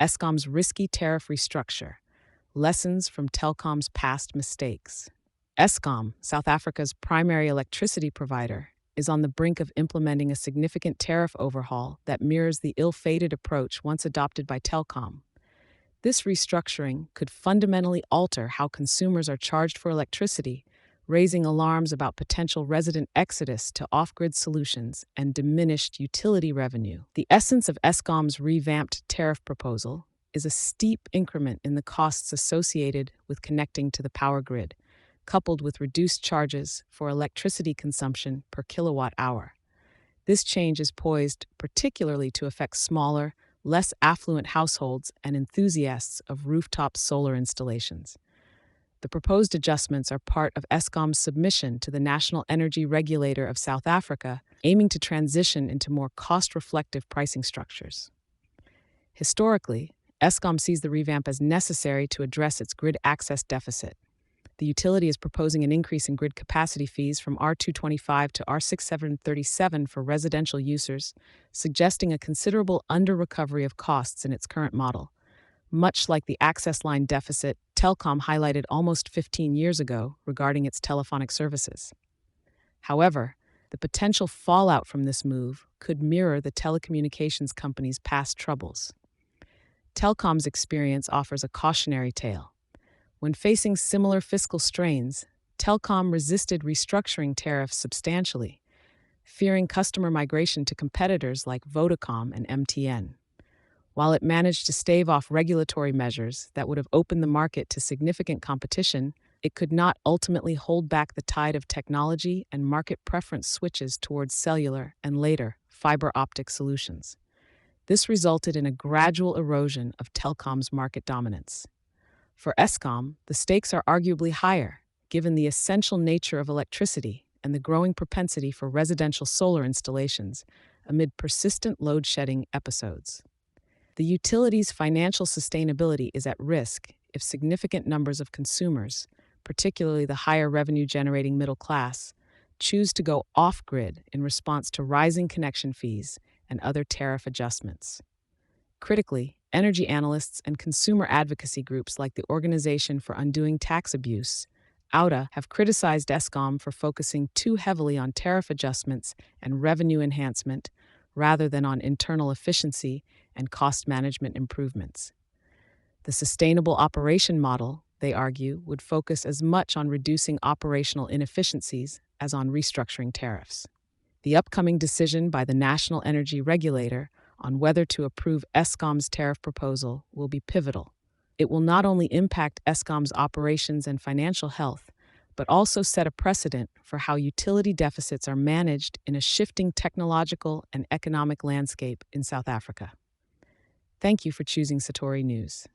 Eskom's risky tariff restructure, lessons from Telkom's past mistakes. Eskom, South Africa's primary electricity provider, is on the brink of implementing a significant tariff overhaul that mirrors the ill-fated approach once adopted by Telkom. This restructuring could fundamentally alter how consumers are charged for electricity, raising alarms about potential resident exodus to off-grid solutions and diminished utility revenue. The essence of Eskom's revamped tariff proposal is a steep increment in the costs associated with connecting to the power grid, coupled with reduced charges for electricity consumption per kilowatt hour. This change is poised particularly to affect smaller, less affluent households and enthusiasts of rooftop solar installations. The proposed adjustments are part of Eskom's submission to the National Energy Regulator of South Africa, aiming to transition into more cost-reflective pricing structures. Historically, Eskom sees the revamp as necessary to address its grid access deficit. The utility is proposing an increase in grid capacity fees from R225 to R6737 for residential users, suggesting a considerable under-recovery of costs in its current model. Much like the access line deficit Telkom highlighted almost 15 years ago regarding its telephonic services. However, the potential fallout from this move could mirror the telecommunications company's past troubles. Telkom's experience offers a cautionary tale. When facing similar fiscal strains, Telkom resisted restructuring tariffs substantially, fearing customer migration to competitors like Vodacom and MTN. While it managed to stave off regulatory measures that would have opened the market to significant competition, it could not ultimately hold back the tide of technology and market preference switches towards cellular and later fiber optic solutions. This resulted in a gradual erosion of Telkom's market dominance. For Eskom, the stakes are arguably higher, given the essential nature of electricity and the growing propensity for residential solar installations amid persistent load-shedding episodes. The utility's financial sustainability is at risk if significant numbers of consumers, particularly the higher revenue-generating middle class, choose to go off-grid in response to rising connection fees and other tariff adjustments. Critically, energy analysts and consumer advocacy groups like the Organization for Undoing Tax Abuse, OUTA, have criticized Eskom for focusing too heavily on tariff adjustments and revenue enhancement rather than on internal efficiency and cost management improvements. The sustainable operation model, they argue, would focus as much on reducing operational inefficiencies as on restructuring tariffs. The upcoming decision by the National Energy Regulator on whether to approve Eskom's tariff proposal will be pivotal. It will not only impact Eskom's operations and financial health, but also set a precedent for how utility deficits are managed in a shifting technological and economic landscape in South Africa. Thank you for choosing Satori News.